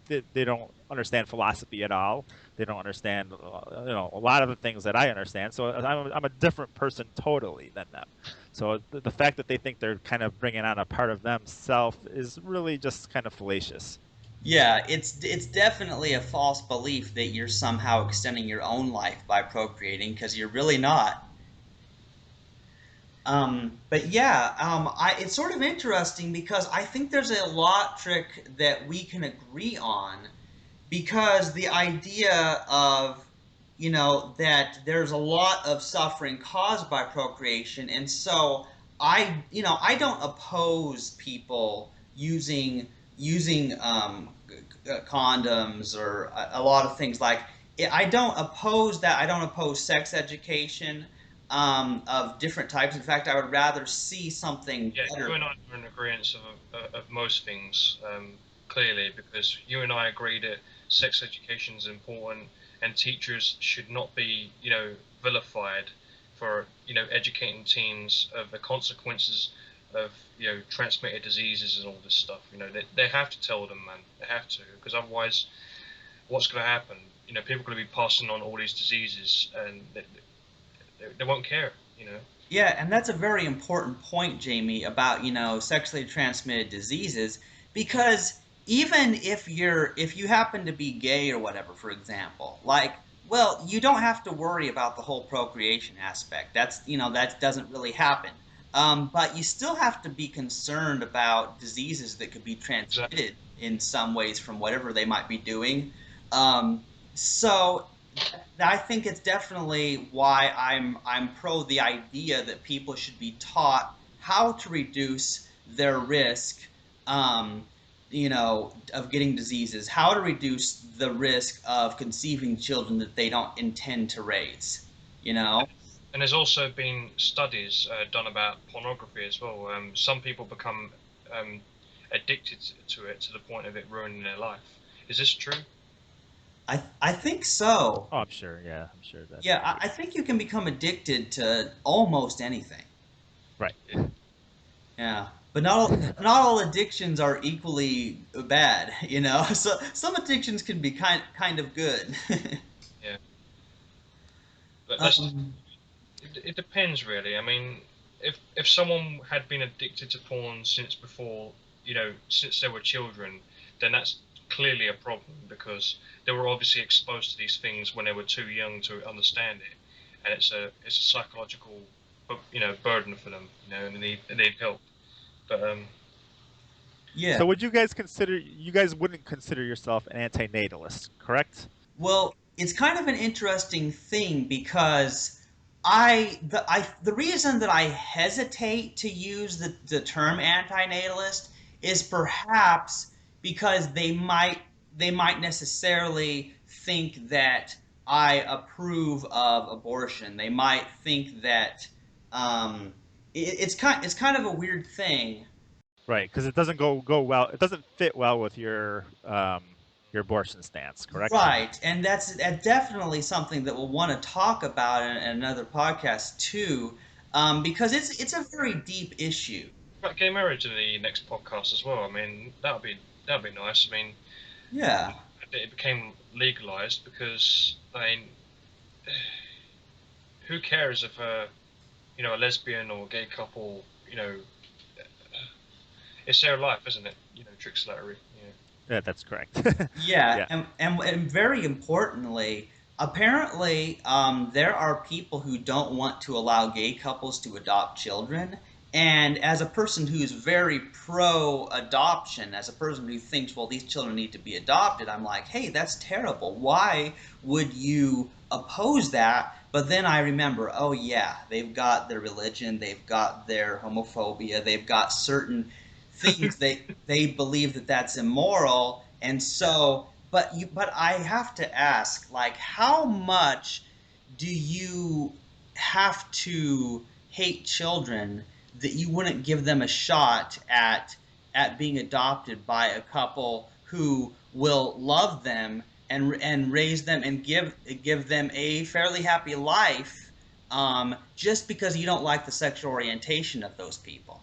They don't understand philosophy at all. They don't understand, a lot of the things that I understand. So I'm a different person totally than them. So the fact that they think they're kind of bringing on a part of themselves is really just kind of fallacious. Yeah, it's definitely a false belief that you're somehow extending your own life by procreating, because you're really not. But yeah, it's sort of interesting because I think there's a lot, Trick, that we can agree on, because the idea of, that there's a lot of suffering caused by procreation, and so I don't oppose people using condoms or a lot of things like. I don't oppose that. I don't oppose sex education of different types. In fact, I would rather see something Yeah, you better. and I are in agreement of most things, clearly, because you and I agree that sex education is important and teachers should not be, vilified for, educating teens of the consequences of, transmitted diseases and all this stuff. They have to tell them, man. They have to, because otherwise, what's going to happen? People are going to be passing on all these diseases and they won't care, Yeah, and that's a very important point, Jamie, about, sexually transmitted diseases, because even if you happen to be gay or whatever, for example, like, well, you don't have to worry about the whole procreation aspect. That doesn't really happen. But you still have to be concerned about diseases that could be Exactly. transmitted in some ways from whatever they might be doing. So I think it's definitely why I'm pro the idea that people should be taught how to reduce their risk, of getting diseases, how to reduce the risk of conceiving children that they don't intend to raise. You know? And there's also been studies done about pornography as well. Some people become addicted to it to the point of it ruining their life. Is this true? I think so. Oh, I'm sure. Yeah, I'm sure that's Yeah, the I case. think you can become addicted to almost anything. Right. Yeah, but not all addictions are equally bad, you know. So some addictions can be kind of good. Yeah, but um, it depends really. I mean, if someone had been addicted to porn since before, since they were children, then that's clearly a problem because they were obviously exposed to these things when they were too young to understand it, and it's a psychological burden for them, and they need help. But Yeah. So would you guys consider, you guys wouldn't consider yourself an anti-natalist, correct? Well, it's kind of an interesting thing because the reason that I hesitate to use the term antinatalist is perhaps because they might necessarily think that I approve of abortion. They might think that it's kind of a weird thing. Right, because it doesn't go well. It doesn't fit well with your abortion stance, correct? Right, and that's definitely something that we'll want to talk about in another podcast too, because it's a very deep issue. about gay marriage in the next podcast as well. I mean, that'd be nice. I mean, Yeah, it became legalized because I mean, who cares if a lesbian or gay couple, it's their life, isn't it? Trick slattery. Yeah, that's correct. yeah, Yeah, and very importantly, apparently, there are people who don't want to allow gay couples to adopt children. And as a person who's very pro adoption, as a person who thinks, well, these children need to be adopted, I'm like, hey, that's terrible. Why would you oppose that? But then I remember, oh, yeah, they've got their religion, they've got their homophobia, they've got certain things they believe that that's immoral. And yeah. so but I have to ask, like, how much do you have to hate children that you wouldn't give them a shot at being adopted by a couple who will love them and raise them and give them a fairly happy life, just because you don't like the sexual orientation of those people?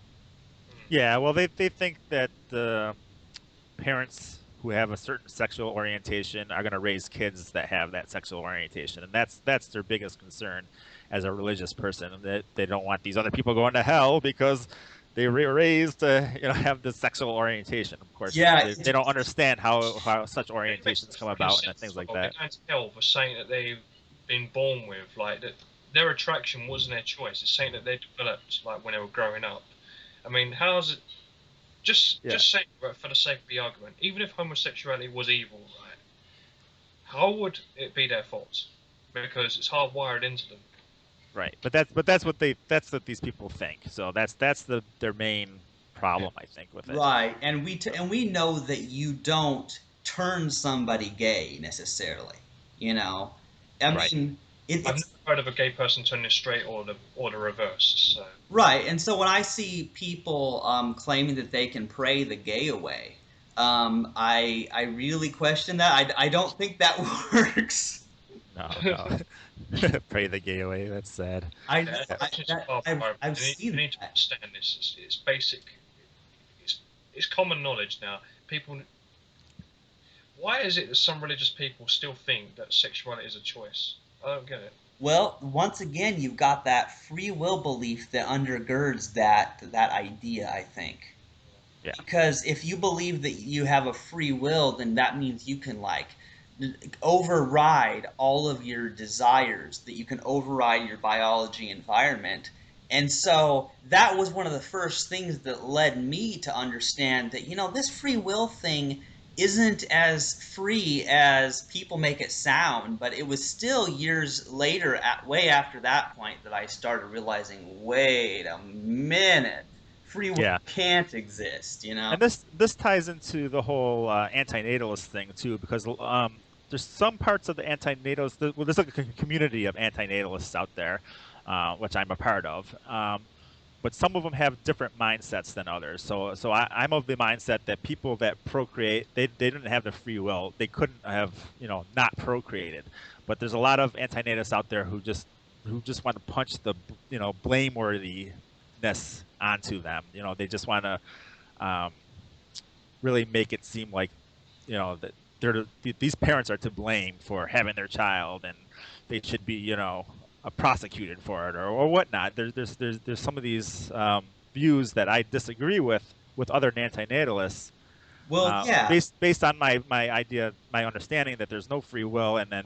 Yeah, well, they think that parents who have a certain sexual orientation are going to raise kids that have that sexual orientation, and that's their biggest concern as a religious person. That they don't want these other people going to hell because they were raised to have this sexual orientation. Of course, Yeah, they don't understand how such It makes no orientations come fucking about and sense things as like well. They're that. going to hell for saying that they've been born with, like, that their attraction wasn't their choice. It's saying that they developed, like, when they were growing up. I mean, how's it? Yeah, Just saying, right, for the sake of the argument, even if homosexuality was evil, right? How would it be their fault? Because it's hardwired into them. right. But that's what these people think. So that's their main problem, I think, with it. right. And So, we know that you don't turn somebody gay necessarily. You know, I right. mean, I've never it's heard of a gay person turning straight or the reverse. So right. And so when I see people claiming that they can pray the gay away, I really question that. I don't think that works. No, no. Pray the gay away. That's sad. I yeah, I attraction is that hardwired. I've You seen need to that. understand this. It's basic. It's it's common knowledge now. People. Why is it that some religious people still think that sexuality is a choice? I don't get it. Well, once again, you've got that free will belief that undergirds that idea, I think. Yeah. Because if you believe that you have a free will, then that means you can, like, override all of your desires, that you can override your biology environment. And so that was one of the first things that led me to understand that, this free will thing isn't as free as people make it sound. But it was still years later, way after that point, that I started realizing, wait a minute, free will Yeah. can't exist. And this ties into the whole anti-natalist thing too, because there's some parts of the anti-natalist. Well, there's like a community of anti-natalists out there, which I'm a part of. But some of them have different mindsets than others. So I'm of the mindset that people that procreate, they didn't have the free will. They couldn't have not procreated. But there's a lot of anti-natalists out there who just want to punch the blameworthiness onto them. They just want to um, really make it seem like that these parents are to blame for having their child, and they should be prosecuted for it or whatnot. There's some of these views that I disagree with other anti-natalists, Well, yeah. Based on my understanding that there's no free will, and then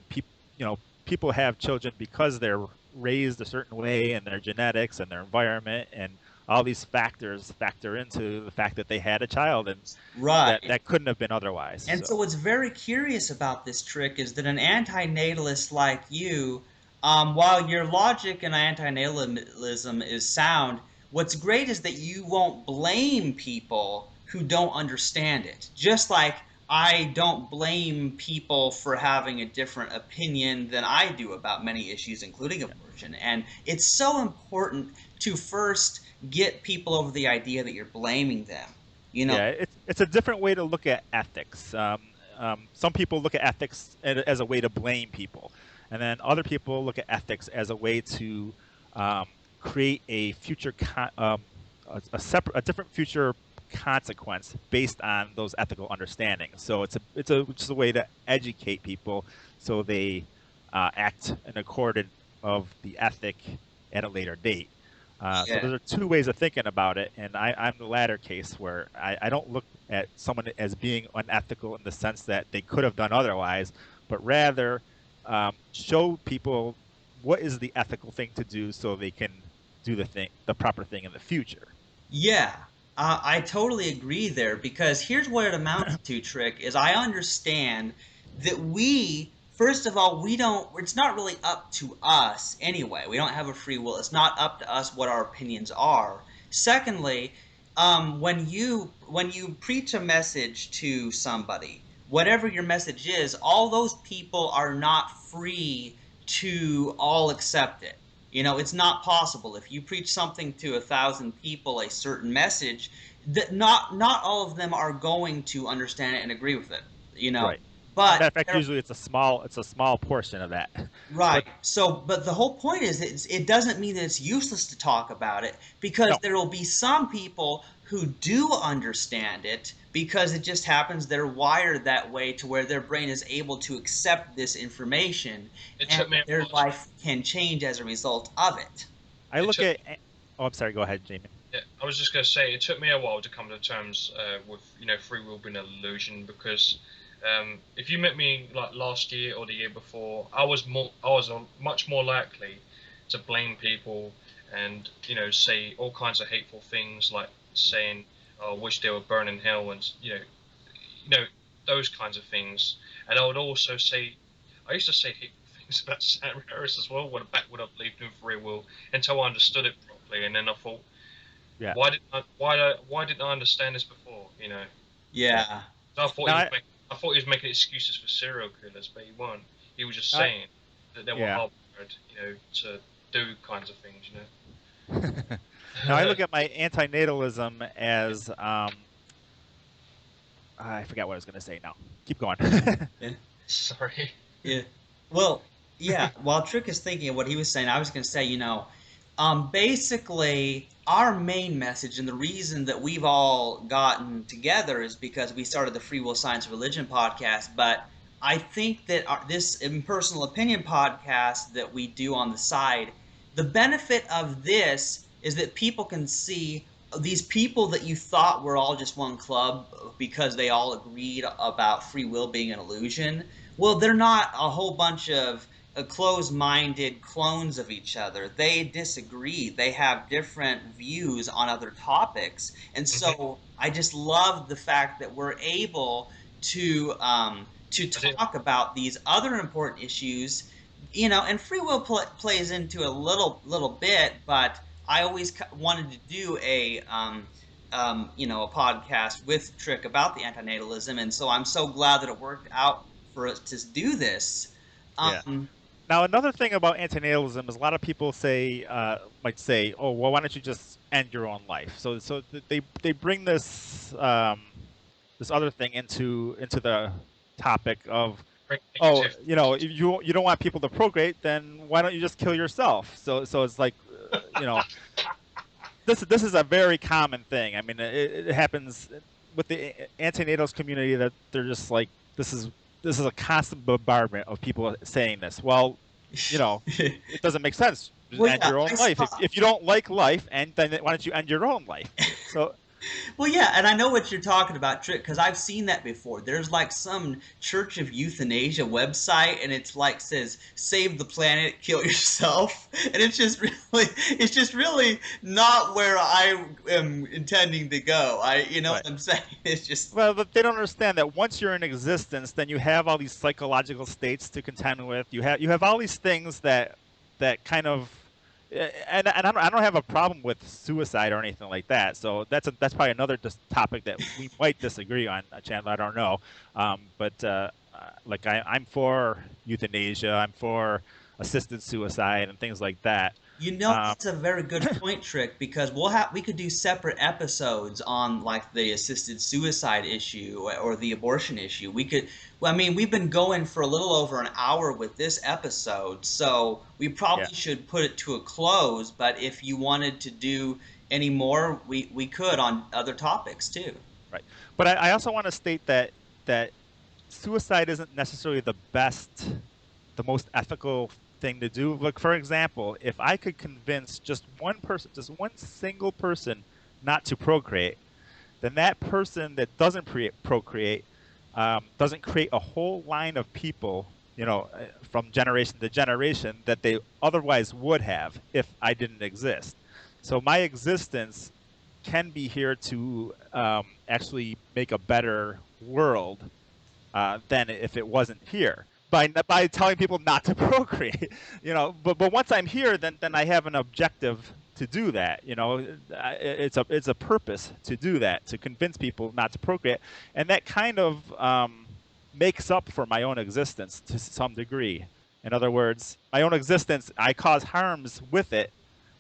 people have children because they're raised a certain way, and their genetics and their environment and all these factors factor into the fact that they had a child, and Right. that couldn't have been otherwise. And so So what's very curious about this trick is that an anti-natalist like you, while your logic and anti-natalism is sound, what's great is that you won't blame people who don't understand it. Just like I don't blame people for having a different opinion than I do about many issues, including abortion. And it's so important to first get people over the idea that you're blaming them. You know, yeah, it's a different way to look at ethics. Some people look at ethics as a way to blame people, and then other people look at ethics as a way to um, create a a different future consequence based on those ethical understandings. So it's a way to educate people so they act in accordance of the ethic at a later date. So yeah. there are two ways of thinking about it, and I'm the latter case where I don't look at someone as being unethical in the sense that they could have done otherwise, but rather show people what is the ethical thing to do so they can do the proper thing in the future. Yeah, I totally agree there because here's what it amounts to, Trick, is I understand that we, first of all, we don't, it's not really up to us anyway. We don't have a free will. It's not up to us what our opinions are. Secondly, when you preach a message to somebody, whatever your message is, all those people are not free to all accept it. You know, it's not possible. If you preach something to 1,000 people, a certain message, that not all of them are going to understand it and agree with it. You know, Right. but Matter of fact, there, usually it's a small portion of that. right. But So, but the whole point is it doesn't mean that it's useless to talk about it because no, there will be some people who do understand it because it just happens they're wired that way to where their brain is able to accept this information It and took me a their while. life can change as a result of it. I It look took. at. Oh, I'm sorry. Go ahead, Jamie. Yeah, I was just going to say it took me a while to come to terms with free will being an illusion because if you met me like last year or the year before, I was much more likely to blame people and say all kinds of hateful things like saying, "Oh, I wish they were burning in hell," and you know those kinds of things. And I would also say, I used to say hateful things about Sam Harris as well when I believed in free will until I understood it properly, and then I thought Yeah. why didn't I understand this before? Yeah. Yeah. So Now, I thought he was making excuses for serial killers, but he weren't. He was just I saying that they were yeah. hardwired, to do kinds of things, Now I look at my anti-natalism as I forgot what I was going to say now. Keep going. Yeah. Sorry. Yeah. Well, yeah, while Trick is thinking of what he was saying, I was going to say, basically, our main message and the reason that we've all gotten together is because we started the Free Will Science and Religion podcast. But I think that this impersonal opinion podcast that we do on the side, the benefit of this is that people can see these people that you thought were all just one club because they all agreed about free will being an illusion. Well, they're not a whole bunch of closed-minded clones of each other. They disagree. They have different views on other topics, and Hmm. so I just love the fact that we're able to I didn't. talk about these other important issues. And free will plays into a little bit, but I always wanted to do a podcast with Trick about the antinatalism, and so I'm so glad that it worked out for us to do this. Yeah. Um, Now another thing about antinatalism is a lot of people might say, "Oh, well, why don't you just end your own life?" They bring this other thing into the topic of, Bring oh, negative. if you don't want people to procreate, then why don't you just kill yourself? So it's like, this is a very common thing. I mean, it happens with the antinatalist community that they're just like, this is a constant bombardment of people saying this. Well, it doesn't make sense. Just well, end yeah, your own I life. saw. If you don't like life, and then why don't you end your own life? So Well, yeah, and I know what you're talking about, Trick, because I've seen that before. There's like some Church of Euthanasia website, and it's like says "Save the planet, kill yourself," and it's just really not where I am intending to go. You know Right. what I'm saying? It's just, Well, but they don't understand that once you're in existence, then you have all these psychological states to contend with. You have all these things that kind of, and I don't have a problem with suicide or anything like that. So that's probably another topic that we might disagree on, Chandler. I don't know, but like I'm for euthanasia. I'm for assisted suicide and things like that. you know, Um, that's a very good point, Trick, because we could do separate episodes on like the assisted suicide issue or the abortion issue. We could, well, I mean, we've been going for a little over an hour with this episode, so we yeah. probably should put it to a close. But if you wanted to do any more, we could on other topics too. Right. But I also want to state that suicide isn't necessarily the most ethical thing to do. Like, for example, if I could convince just one person, just one single person, not to procreate, then that person that doesn't procreate doesn't create a whole line of people, from generation to generation that they otherwise would have if I didn't exist. So my existence can be here to actually make a better world than if it wasn't here by telling people not to procreate. But once I'm here, then I have an objective to do that. It's a purpose to do that, to convince people not to procreate, and that kind of makes up for my own existence to some degree. In other words, my own existence, I cause harms with it,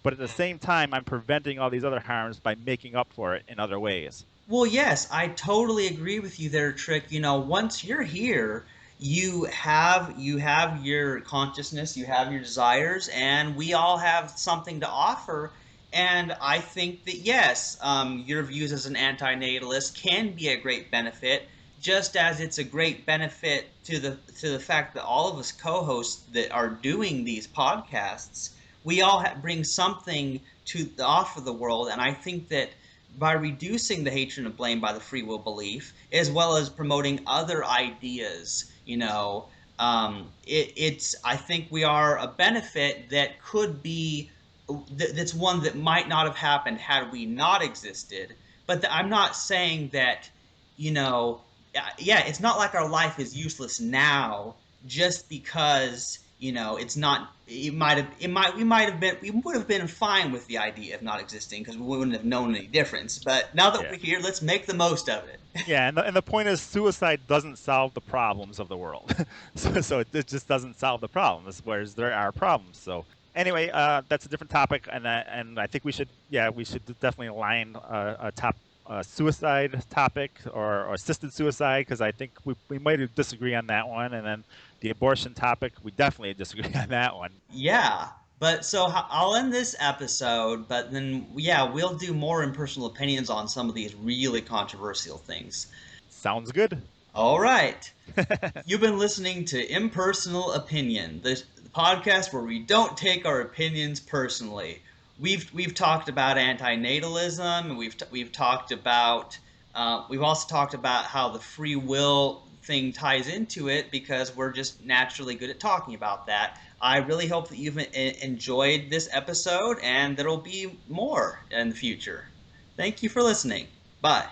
but at the Mm. same time, I'm preventing all these other harms by making up for it in other ways. Well, yes, I totally agree with you there, Trick. You know, once you're here, you have your consciousness, you have your desires, and we all have something to offer. And I think that yes, your views as an anti-natalist can be a great benefit, just as it's a great benefit to the fact that all of us co-hosts that are doing these podcasts, we all bring something to offer the world. And I think that by reducing the hatred and blame by the free will belief, as well as promoting other ideas, it's I think we are a benefit that could be that's one that might not have happened had we not existed. But I'm not saying that, you know, yeah, it's not like our life is useless now just because it's not. We would have been fine with the idea of not existing because we wouldn't have known any difference. But now that Yeah. we're here, let's make the most of it. Yeah, and the point is, suicide doesn't solve the problems of the world. So it just doesn't solve the problems, whereas there are problems. So anyway, that's a different topic, and I think we should definitely align a top suicide topic or assisted suicide, because I think we might disagree on that one, and then the abortion topic, we definitely disagree on that one. Yeah. But so I'll end this episode, but then yeah, we'll do more impersonal opinions on some of these really controversial things. Sounds good. All right. You've been listening to Impersonal Opinion, the podcast where we don't take our opinions personally. We've talked about anti-natalism, and we've also talked about how the free will thing ties into it because we're just naturally good at talking about that. I really hope that you've enjoyed this episode and there'll be more in the future. Thank you for listening. Bye.